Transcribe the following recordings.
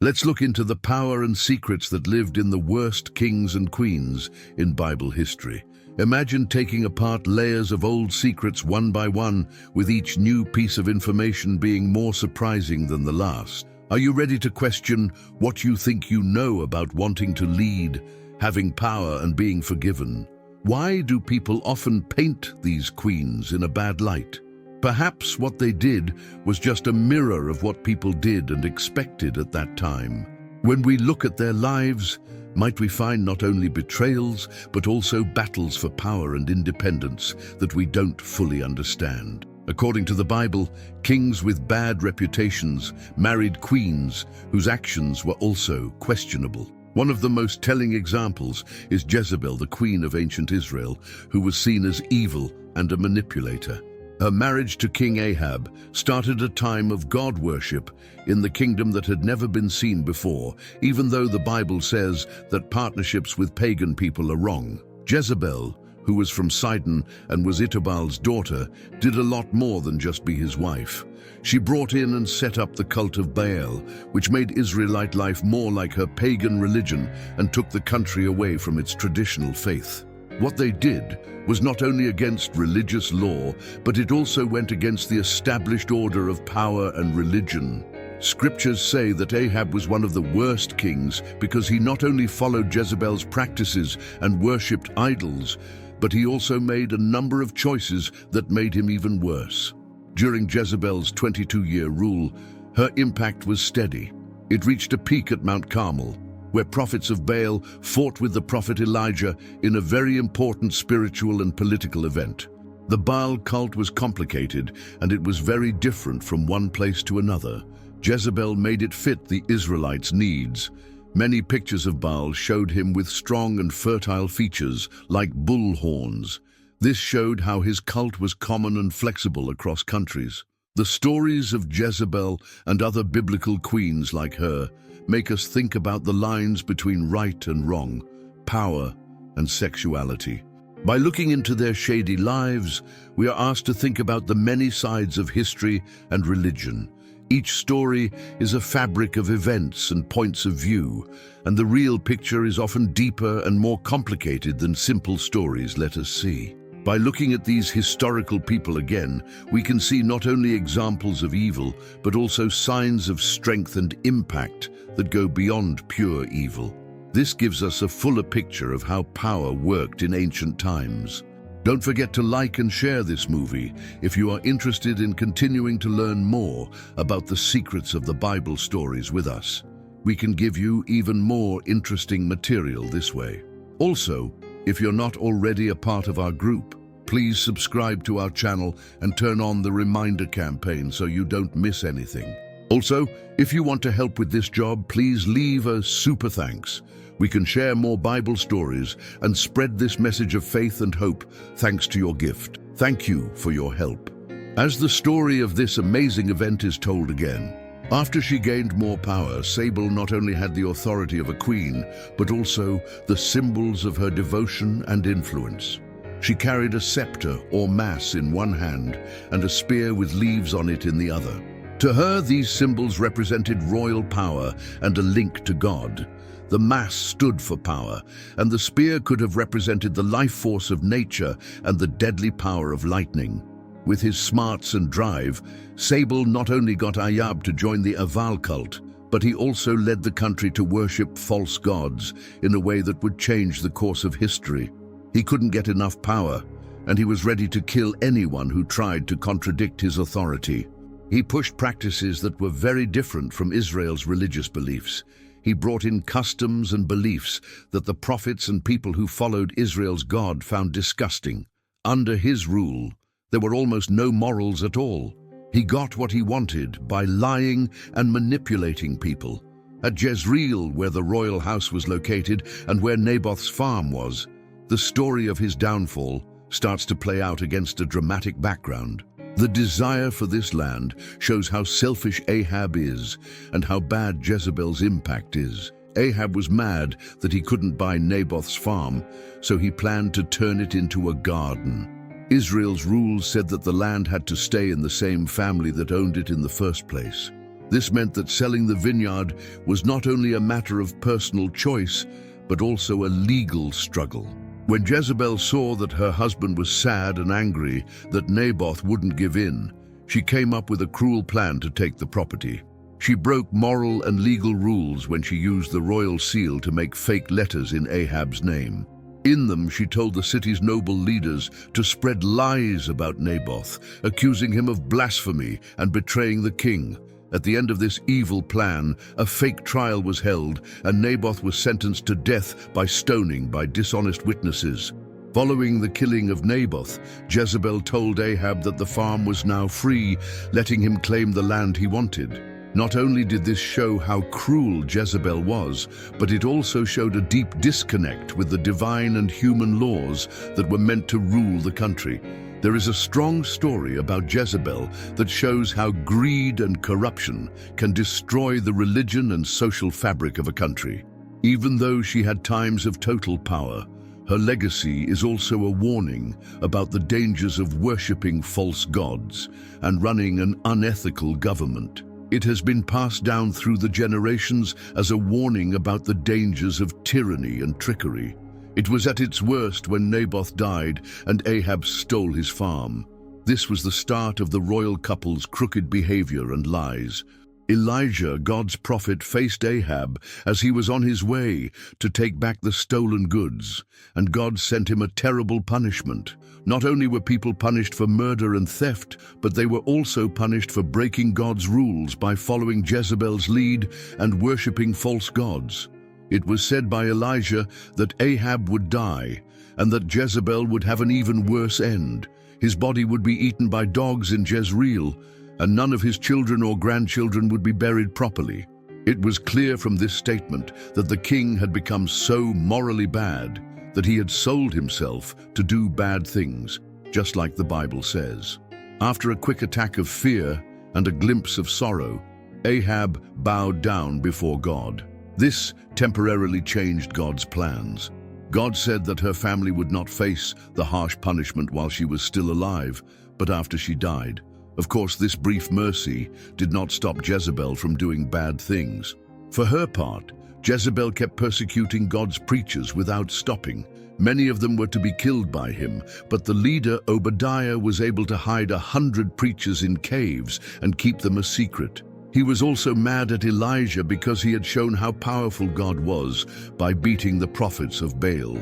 Let's look into the power and secrets that lived in the worst kings and queens in Bible history. Imagine taking apart layers of old secrets one by one, with each new piece of information being more surprising than the last. Are you ready to question what you think you know about wanting to lead, having power, and being forgiven? Why do people often paint these queens in a bad light? Perhaps what they did was just a mirror of what people did and expected at that time. When we look at their lives, might we find not only betrayals, but also battles for power and independence that we don't fully understand. According to the Bible, kings with bad reputations married queens whose actions were also questionable. One of the most telling examples is Jezebel, the queen of ancient Israel, who was seen as evil and a manipulator. Her marriage to King Ahab started a time of God worship in the kingdom that had never been seen before, even though the Bible says that partnerships with pagan people are wrong. Jezebel, who was from Sidon and was Itobal's daughter, did a lot more than just be his wife. She brought in and set up the cult of Baal, which made Israelite life more like her pagan religion and took the country away from its traditional faith. What they did was not only against religious law, but it also went against the established order of power and religion. Scriptures say that Ahab was one of the worst kings because he not only followed Jezebel's practices and worshipped idols, but he also made a number of choices that made him even worse. During Jezebel's 22-year rule, her impact was steady. It reached a peak at Mount Carmel, where prophets of Baal fought with the prophet Elijah in a very important spiritual and political event. The Baal cult was complicated, and it was very different from one place to another. Jezebel made it fit the Israelites' needs. Many pictures of Baal showed him with strong and fertile features, like bull horns. This showed how his cult was common and flexible across countries. The stories of Jezebel and other biblical queens like her make us think about the lines between right and wrong, power and sexuality. By looking into their shady lives, we are asked to think about the many sides of history and religion. Each story is a fabric of events and points of view, and the real picture is often deeper and more complicated than simple stories let us see. By looking at these historical people again, we can see not only examples of evil, but also signs of strength and impact that go beyond pure evil. This gives us a fuller picture of how power worked in ancient times. Don't forget to like and share this movie if you are interested in continuing to learn more about the secrets of the Bible stories with us. We can give you even more interesting material this way. Also, if you're not already a part of our group, please subscribe to our channel and turn on the reminder campaign so you don't miss anything. Also, if you want to help with this job, please leave a super thanks. We can share more Bible stories and spread this message of faith and hope thanks to your gift. Thank you for your help. As the story of this amazing event is told again, after she gained more power, Sable not only had the authority of a queen, but also the symbols of her devotion and influence. She carried a scepter or mass in one hand and a spear with leaves on it in the other. To her, these symbols represented royal power and a link to God. The mass stood for power, and the spear could have represented the life force of nature and the deadly power of lightning. With his smarts and drive, Sable not only got Ahab to join the Baal cult, but he also led the country to worship false gods in a way that would change the course of history. He couldn't get enough power, and he was ready to kill anyone who tried to contradict his authority. He pushed practices that were very different from Israel's religious beliefs. He brought in customs and beliefs that the prophets and people who followed Israel's God found disgusting. Under his rule, there were almost no morals at all. He got what he wanted by lying and manipulating people. At Jezreel, where the royal house was located and where Naboth's farm was, the story of his downfall starts to play out against a dramatic background. The desire for this land shows how selfish Ahab is and how bad Jezebel's impact is. Ahab was mad that he couldn't buy Naboth's farm, so he planned to turn it into a garden. Israel's rules said that the land had to stay in the same family that owned it in the first place. This meant that selling the vineyard was not only a matter of personal choice, but also a legal struggle. When Jezebel saw that her husband was sad and angry that Naboth wouldn't give in, she came up with a cruel plan to take the property. She broke moral and legal rules when she used the royal seal to make fake letters in Ahab's name. In them, she told the city's noble leaders to spread lies about Naboth, accusing him of blasphemy and betraying the king. At the end of this evil plan, a fake trial was held, and Naboth was sentenced to death by stoning by dishonest witnesses. Following the killing of Naboth, Jezebel told Ahab that the farm was now free, letting him claim the land he wanted. Not only did this show how cruel Jezebel was, but it also showed a deep disconnect with the divine and human laws that were meant to rule the country. There is a strong story about Jezebel that shows how greed and corruption can destroy the religion and social fabric of a country. Even though she had times of total power, her legacy is also a warning about the dangers of worshipping false gods and running an unethical government. It has been passed down through the generations as a warning about the dangers of tyranny and trickery. It was at its worst when Naboth died and Ahab stole his farm. This was the start of the royal couple's crooked behavior and lies. Elijah, God's prophet, faced Ahab as he was on his way to take back the stolen goods, and God sent him a terrible punishment. Not only were people punished for murder and theft, but they were also punished for breaking God's rules by following Jezebel's lead and worshipping false gods. It was said by Elijah that Ahab would die, and that Jezebel would have an even worse end. His body would be eaten by dogs in Jezreel, and none of his children or grandchildren would be buried properly. It was clear from this statement that the king had become so morally bad that he had sold himself to do bad things, just like the Bible says. After a quick attack of fear and a glimpse of sorrow, Ahab bowed down before God. This temporarily changed God's plans. God said that her family would not face the harsh punishment while she was still alive, but after she died. Of course, this brief mercy did not stop Jezebel from doing bad things. For her part, Jezebel kept persecuting God's preachers without stopping. Many of them were to be killed by him, but the leader Obadiah was able to hide 100 preachers in caves and keep them a secret. He was also mad at Elijah because he had shown how powerful God was by beating the prophets of Baal.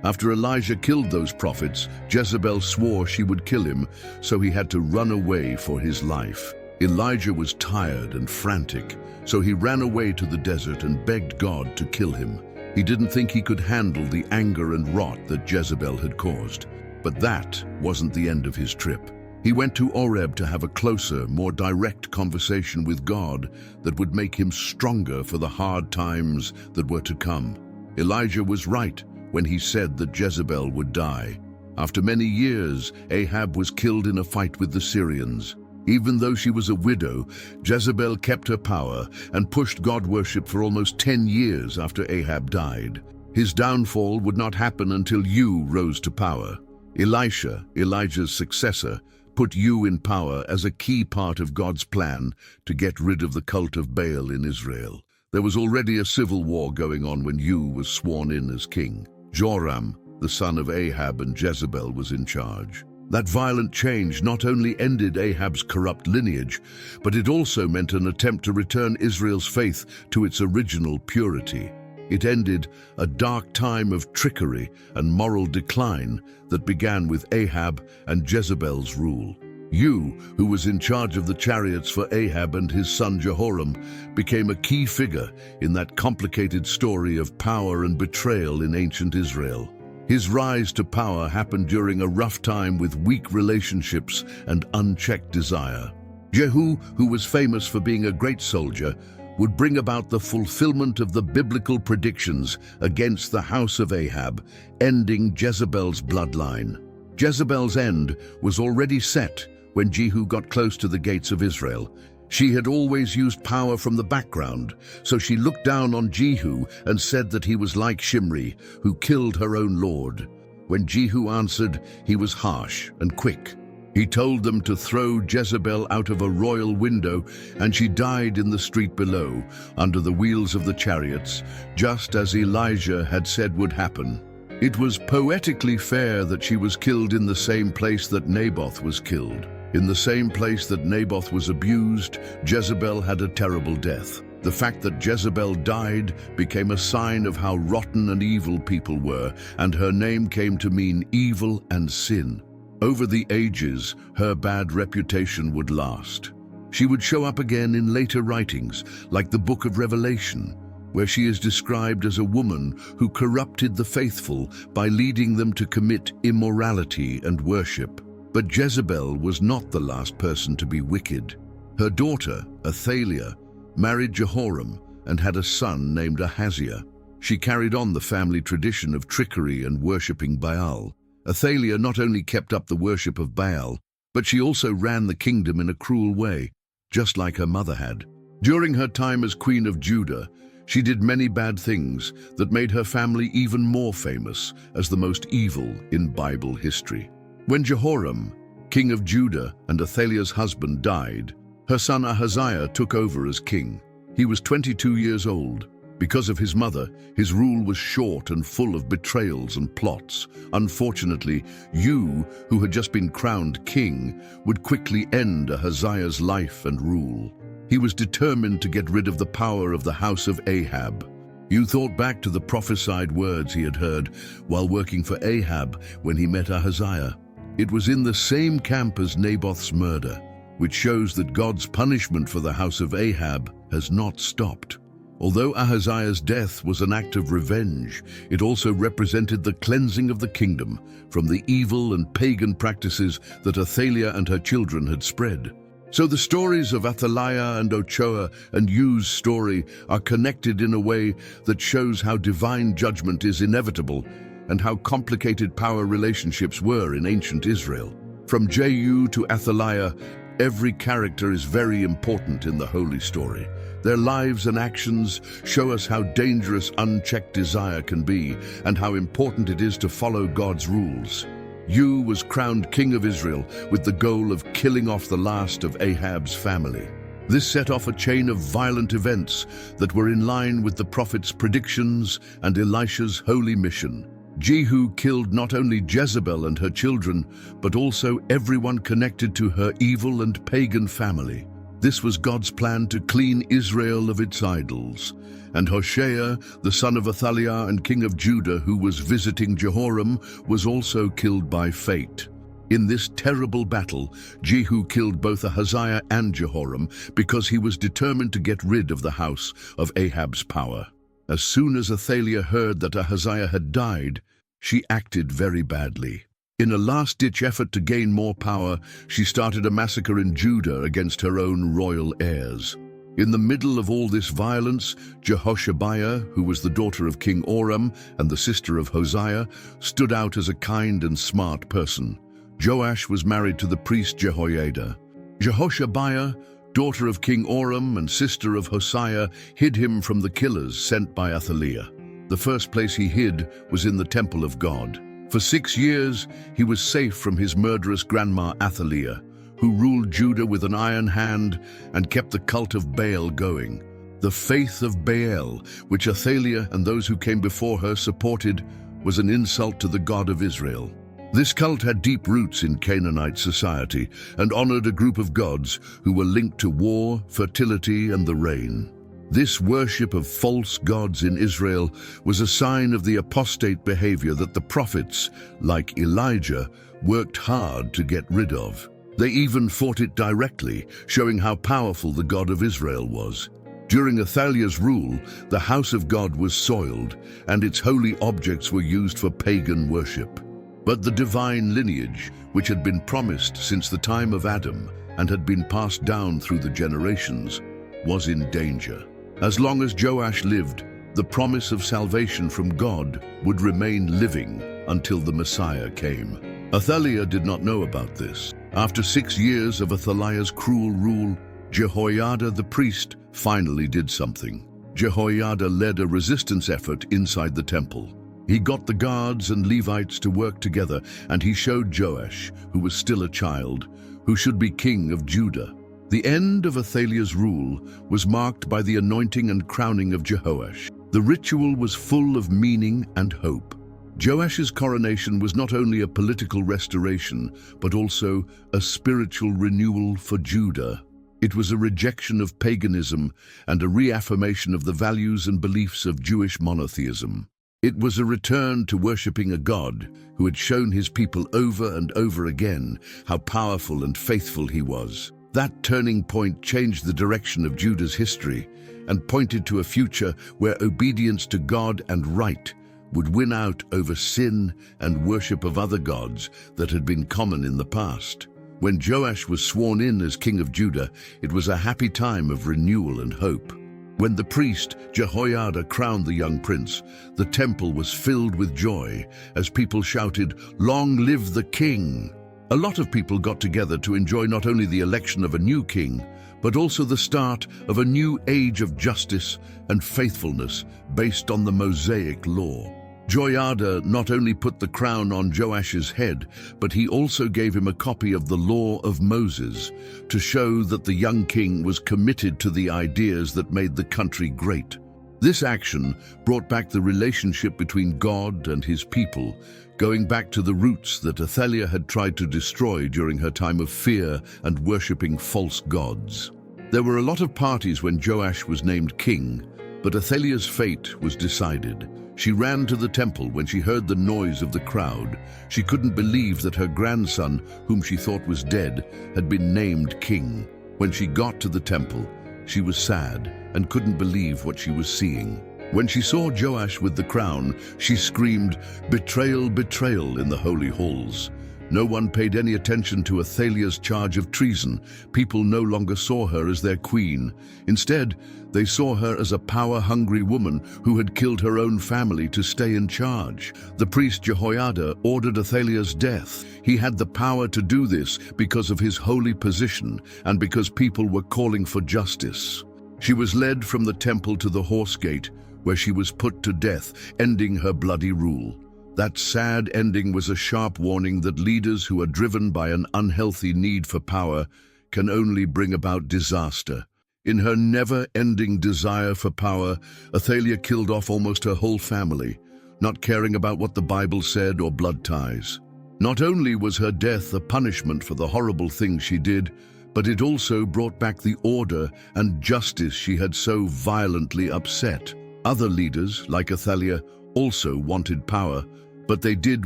After Elijah killed those prophets, Jezebel swore she would kill him, so he had to run away for his life. Elijah was tired and frantic, so he ran away to the desert and begged God to kill him. He didn't think he could handle the anger and wrath that Jezebel had caused. But that wasn't the end of his trip. He went to Oreb to have a closer, more direct conversation with God that would make him stronger for the hard times that were to come. Elijah was right when he said that Jezebel would die. After many years, Ahab was killed in a fight with the Syrians. Even though she was a widow, Jezebel kept her power and pushed God worship for almost 10 years after Ahab died. His downfall would not happen until you rose to power. Elisha, Elijah's successor, put you in power as a key part of God's plan to get rid of the cult of Baal in Israel. There was already a civil war going on when you was sworn in as king. Joram, the son of Ahab and Jezebel, was in charge. That violent change not only ended Ahab's corrupt lineage, but it also meant an attempt to return Israel's faith to its original purity. It ended a dark time of trickery and moral decline that began with Ahab and Jezebel's rule. You, who was in charge of the chariots for Ahab and his son Jehoram, became a key figure in that complicated story of power and betrayal in ancient Israel. His rise to power happened during a rough time with weak relationships and unchecked desire. Jehu, who was famous for being a great soldier, would bring about the fulfillment of the biblical predictions against the house of Ahab, ending Jezebel's bloodline. Jezebel's end was already set when Jehu got close to the gates of Israel. She had always used power from the background, so she looked down on Jehu and said that he was like Shimri, who killed her own lord. When Jehu answered, he was harsh and quick. He told them to throw Jezebel out of a royal window, and she died in the street below, under the wheels of the chariots, just as Elijah had said would happen. It was poetically fair that she was killed in the same place that Naboth was killed. In the same place that Naboth was abused, Jezebel had a terrible death. The fact that Jezebel died became a sign of how rotten and evil people were, and her name came to mean evil and sin. Over the ages, her bad reputation would last. She would show up again in later writings, like the Book of Revelation, where she is described as a woman who corrupted the faithful by leading them to commit immorality and worship. But Jezebel was not the last person to be wicked. Her daughter, Athaliah, married Jehoram and had a son named Ahaziah. She carried on the family tradition of trickery and worshipping Baal. Athaliah not only kept up the worship of Baal, but she also ran the kingdom in a cruel way, just like her mother had. During her time as Queen of Judah, she did many bad things that made her family even more famous as the most evil in Bible history. When Jehoram, king of Judah and Athaliah's husband, died, her son Ahaziah took over as king. He was 22 years old. Because of his mother, his rule was short and full of betrayals and plots. Unfortunately, you, who had just been crowned king, would quickly end Ahaziah's life and rule. He was determined to get rid of the power of the house of Ahab. You thought back to the prophesied words he had heard while working for Ahab when he met Ahaziah. It was in the same camp as Naboth's murder, which shows that God's punishment for the house of Ahab has not stopped. Although Ahaziah's death was an act of revenge, it also represented the cleansing of the kingdom from the evil and pagan practices that Athaliah and her children had spread. So the stories of Athaliah and Joash and U's story are connected in a way that shows how divine judgment is inevitable and how complicated power relationships were in ancient Israel. From Jehu to Athaliah, every character is very important in the holy story. Their lives and actions show us how dangerous unchecked desire can be and how important it is to follow God's rules. Jehu was crowned king of Israel with the goal of killing off the last of Ahab's family. This set off a chain of violent events that were in line with the prophet's predictions and Elisha's holy mission. Jehu killed not only Jezebel and her children, but also everyone connected to her evil and pagan family. This was God's plan to clean Israel of its idols. And Hoshea, the son of Athaliah and king of Judah, who was visiting Jehoram, was also killed by fate. In this terrible battle, Jehu killed both Ahaziah and Jehoram because he was determined to get rid of the house of Ahab's power. As soon as Athaliah heard that Ahaziah had died, she acted very badly. In a last-ditch effort to gain more power, she started a massacre in Judah against her own royal heirs. In the middle of all this violence, Jehoshabiah, who was the daughter of King Oram and the sister of Hosea, stood out as a kind and smart person. Joash was married to the priest Jehoiada. Jehoshabiah, daughter of King Oram and sister of Hosea, hid him from the killers sent by Athaliah. The first place he hid was in the temple of God. For 6 years, he was safe from his murderous grandma Athaliah, who ruled Judah with an iron hand and kept the cult of Baal going. The faith of Baal, which Athaliah and those who came before her supported, was an insult to the God of Israel. This cult had deep roots in Canaanite society and honored a group of gods who were linked to war, fertility, and the rain. This worship of false gods in Israel was a sign of the apostate behavior that the prophets, like Elijah, worked hard to get rid of. They even fought it directly, showing how powerful the God of Israel was. During Athaliah's rule, the house of God was soiled, and its holy objects were used for pagan worship. But the divine lineage, which had been promised since the time of Adam and had been passed down through the generations, was in danger. As long as Joash lived, the promise of salvation from God would remain living until the Messiah came. Athaliah did not know about this. After 6 years of Athaliah's cruel rule, Jehoiada the priest finally did something. Jehoiada led a resistance effort inside the temple. He got the guards and Levites to work together, and he showed Joash, who was still a child, who should be king of Judah. The end of Athaliah's rule was marked by the anointing and crowning of Joash. The ritual was full of meaning and hope. Joash's coronation was not only a political restoration, but also a spiritual renewal for Judah. It was a rejection of paganism and a reaffirmation of the values and beliefs of Jewish monotheism. It was a return to worshipping a God who had shown his people over and over again how powerful and faithful he was. That turning point changed the direction of Judah's history and pointed to a future where obedience to God and right would win out over sin and worship of other gods that had been common in the past. When Joash was sworn in as king of Judah, it was a happy time of renewal and hope. When the priest Jehoiada crowned the young prince, the temple was filled with joy as people shouted, "Long live the king!" A lot of people got together to enjoy not only the election of a new king, but also the start of a new age of justice and faithfulness based on the Mosaic law. Jehoiada not only put the crown on Joash's head, but he also gave him a copy of the Law of Moses to show that the young king was committed to the ideas that made the country great. This action brought back the relationship between God and his people, going back to the roots that Athaliah had tried to destroy during her time of fear and worshipping false gods. There were a lot of parties when Joash was named king, but Athaliah's fate was decided. She ran to the temple when she heard the noise of the crowd. She couldn't believe that her grandson, whom she thought was dead, had been named king. When she got to the temple, she was sad and couldn't believe what she was seeing. When she saw Joash with the crown, she screamed, "Betrayal, betrayal," in the holy halls. No one paid any attention to Athaliah's charge of treason. People no longer saw her as their queen. Instead, they saw her as a power-hungry woman who had killed her own family to stay in charge. The priest Jehoiada ordered Athaliah's death. He had the power to do this because of his holy position and because people were calling for justice. She was led from the temple to the horse gate, where she was put to death, ending her bloody rule. That sad ending was a sharp warning that leaders who are driven by an unhealthy need for power can only bring about disaster. In her never-ending desire for power, Athaliah killed off almost her whole family, not caring about what the Bible said or blood ties. Not only was her death a punishment for the horrible things she did, but it also brought back the order and justice she had so violently upset. Other leaders, like Athaliah, also wanted power, but they did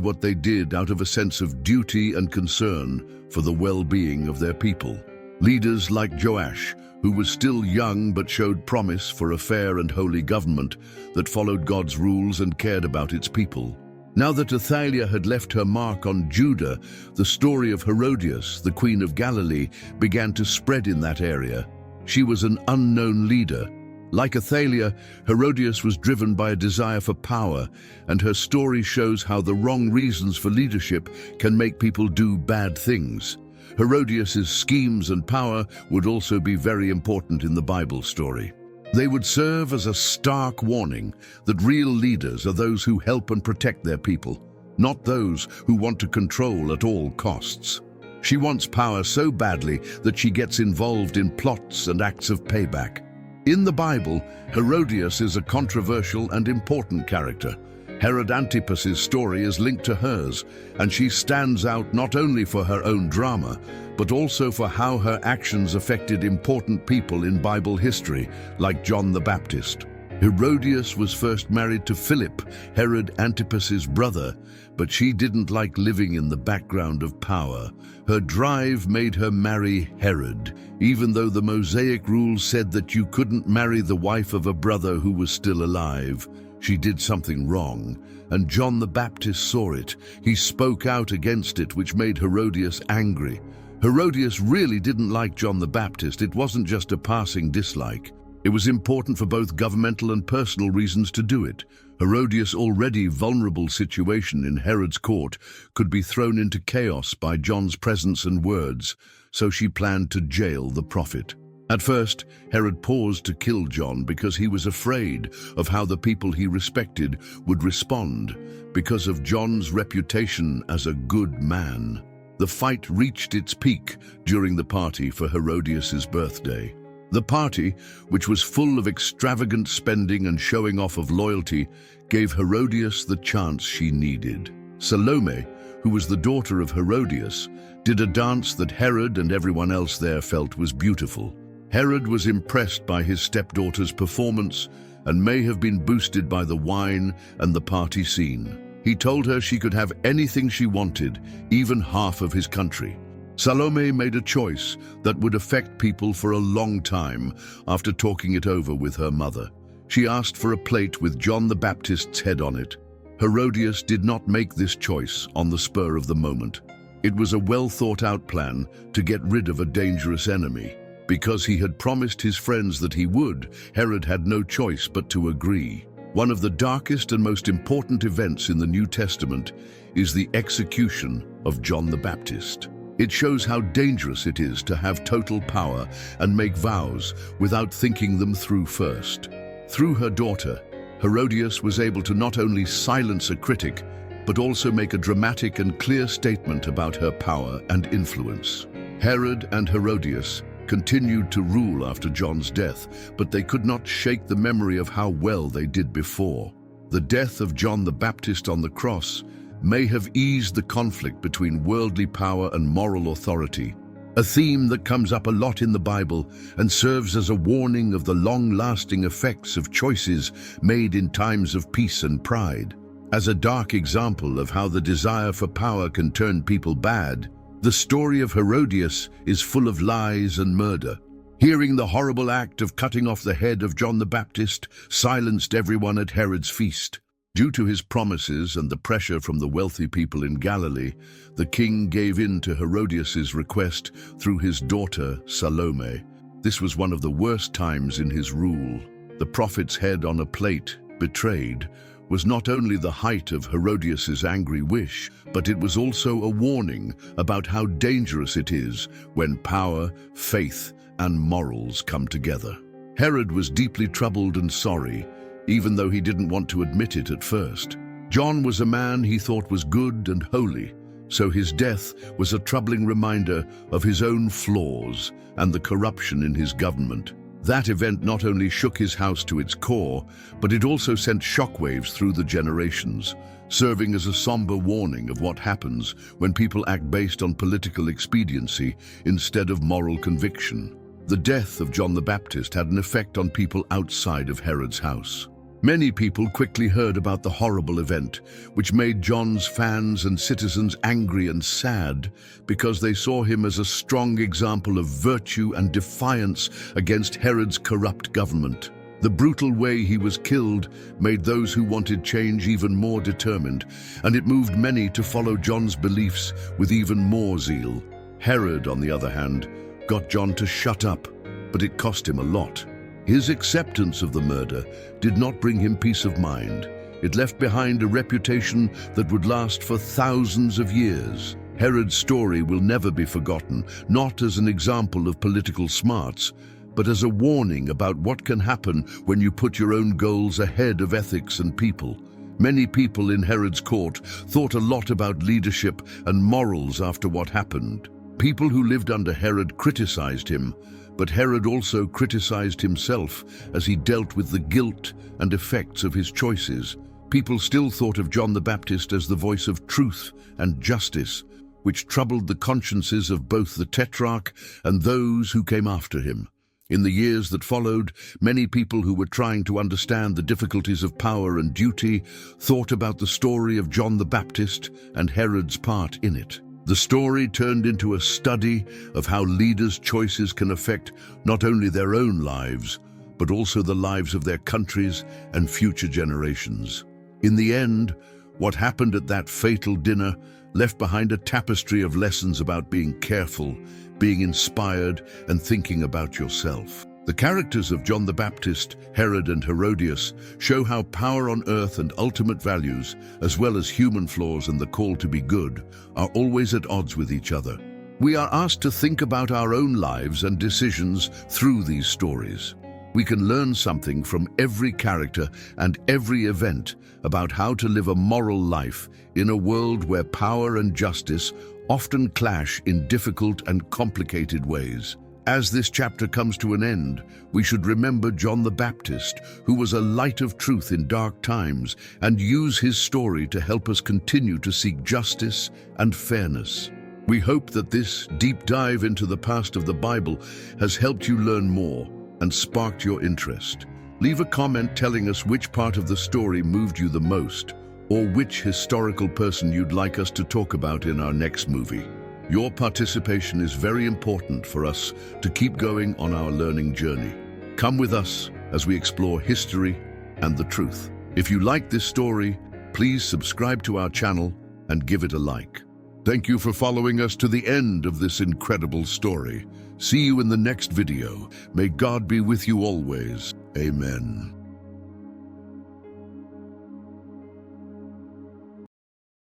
what they did out of a sense of duty and concern for the well-being of their people. Leaders like Joash, who was still young but showed promise for a fair and holy government that followed God's rules and cared about its people. Now that Athaliah had left her mark on Judah, the story of Herodias, the queen of Galilee, began to spread in that area. She was an unknown leader. Like Athaliah, Herodias was driven by a desire for power, and her story shows how the wrong reasons for leadership can make people do bad things. Herodias' schemes and power would also be very important in the Bible story. They would serve as a stark warning that real leaders are those who help and protect their people, not those who want to control at all costs. She wants power so badly that she gets involved in plots and acts of payback. In the Bible, Herodias is a controversial and important character. Herod Antipas's story is linked to hers, and she stands out not only for her own drama, but also for how her actions affected important people in Bible history, like John the Baptist. Herodias was first married to Philip, Herod Antipas's brother, but she didn't like living in the background of power. Her drive made her marry Herod, even though the Mosaic rules said that you couldn't marry the wife of a brother who was still alive. She did something wrong, and John the Baptist saw it. He spoke out against it, which made Herodias angry. Herodias really didn't like John the Baptist. It wasn't just a passing dislike. It was important for both governmental and personal reasons to do it. Herodias' already vulnerable situation in Herod's court could be thrown into chaos by John's presence and words, so she planned to jail the prophet. At first, Herod paused to kill John because he was afraid of how the people he respected would respond because of John's reputation as a good man. The fight reached its peak during the party for Herodias' birthday. The party, which was full of extravagant spending and showing off of loyalty, gave Herodias the chance she needed. Salome, who was the daughter of Herodias, did a dance that Herod and everyone else there felt was beautiful. Herod was impressed by his stepdaughter's performance and may have been boosted by the wine and the party scene. He told her she could have anything she wanted, even half of his country. Salome made a choice that would affect people for a long time after talking it over with her mother. She asked for a plate with John the Baptist's head on it. Herodias did not make this choice on the spur of the moment. It was a well-thought-out plan to get rid of a dangerous enemy. Because he had promised his friends that he would, Herod had no choice but to agree. One of the darkest and most important events in the New Testament is the execution of John the Baptist. It shows how dangerous it is to have total power and make vows without thinking them through first. Through her daughter, Herodias was able to not only silence a critic, but also make a dramatic and clear statement about her power and influence. Herod and Herodias continued to rule after John's death, but they could not shake the memory of how well they did before. The death of John the Baptist on the cross may have eased the conflict between worldly power and moral authority, a theme that comes up a lot in the Bible and serves as a warning of the long-lasting effects of choices made in times of peace and pride. As a dark example of how the desire for power can turn people bad, the story of Herodias is full of lies and murder. Hearing the horrible act of cutting off the head of John the Baptist silenced everyone at Herod's feast. Due to his promises and the pressure from the wealthy people in Galilee, the king gave in to Herodias' request through his daughter Salome. This was one of the worst times in his rule. The prophet's head on a plate, betrayed, was not only the height of Herodias' angry wish, but it was also a warning about how dangerous it is when power, faith, and morals come together. Herod was deeply troubled and sorry, even though he didn't want to admit it at first. John was a man he thought was good and holy, so his death was a troubling reminder of his own flaws and the corruption in his government. That event not only shook his house to its core, but it also sent shockwaves through the generations, serving as a somber warning of what happens when people act based on political expediency instead of moral conviction. The death of John the Baptist had an effect on people outside of Herod's house. Many people quickly heard about the horrible event, which made John's fans and citizens angry and sad because they saw him as a strong example of virtue and defiance against Herod's corrupt government. The brutal way he was killed made those who wanted change even more determined, and it moved many to follow John's beliefs with even more zeal. Herod, on the other hand, got John to shut up, but it cost him a lot. His acceptance of the murder did not bring him peace of mind. It left behind a reputation that would last for thousands of years. Herod's story will never be forgotten, not as an example of political smarts, but as a warning about what can happen when you put your own goals ahead of ethics and people. Many people in Herod's court thought a lot about leadership and morals after what happened. People who lived under Herod criticized him, but Herod also criticized himself as he dealt with the guilt and effects of his choices. People still thought of John the Baptist as the voice of truth and justice, which troubled the consciences of both the Tetrarch and those who came after him. In the years that followed, many people who were trying to understand the difficulties of power and duty thought about the story of John the Baptist and Herod's part in it. The story turned into a study of how leaders' choices can affect not only their own lives, but also the lives of their countries and future generations. In the end, what happened at that fatal dinner left behind a tapestry of lessons about being careful, being inspired, and thinking about yourself. The characters of John the Baptist, Herod, and Herodias show how power on earth and ultimate values, as well as human flaws and the call to be good, are always at odds with each other. We are asked to think about our own lives and decisions through these stories. We can learn something from every character and every event about how to live a moral life in a world where power and justice often clash in difficult and complicated ways. As this chapter comes to an end, we should remember John the Baptist, who was a light of truth in dark times, and use his story to help us continue to seek justice and fairness. We hope that this deep dive into the past of the Bible has helped you learn more and sparked your interest. Leave a comment telling us which part of the story moved you the most, or which historical person you'd like us to talk about in our next movie. Your participation is very important for us to keep going on our learning journey. Come with us as we explore history and the truth. If you like this story, please subscribe to our channel and give it a like. Thank you for following us to the end of this incredible story. See you in the next video. May God be with you always. Amen.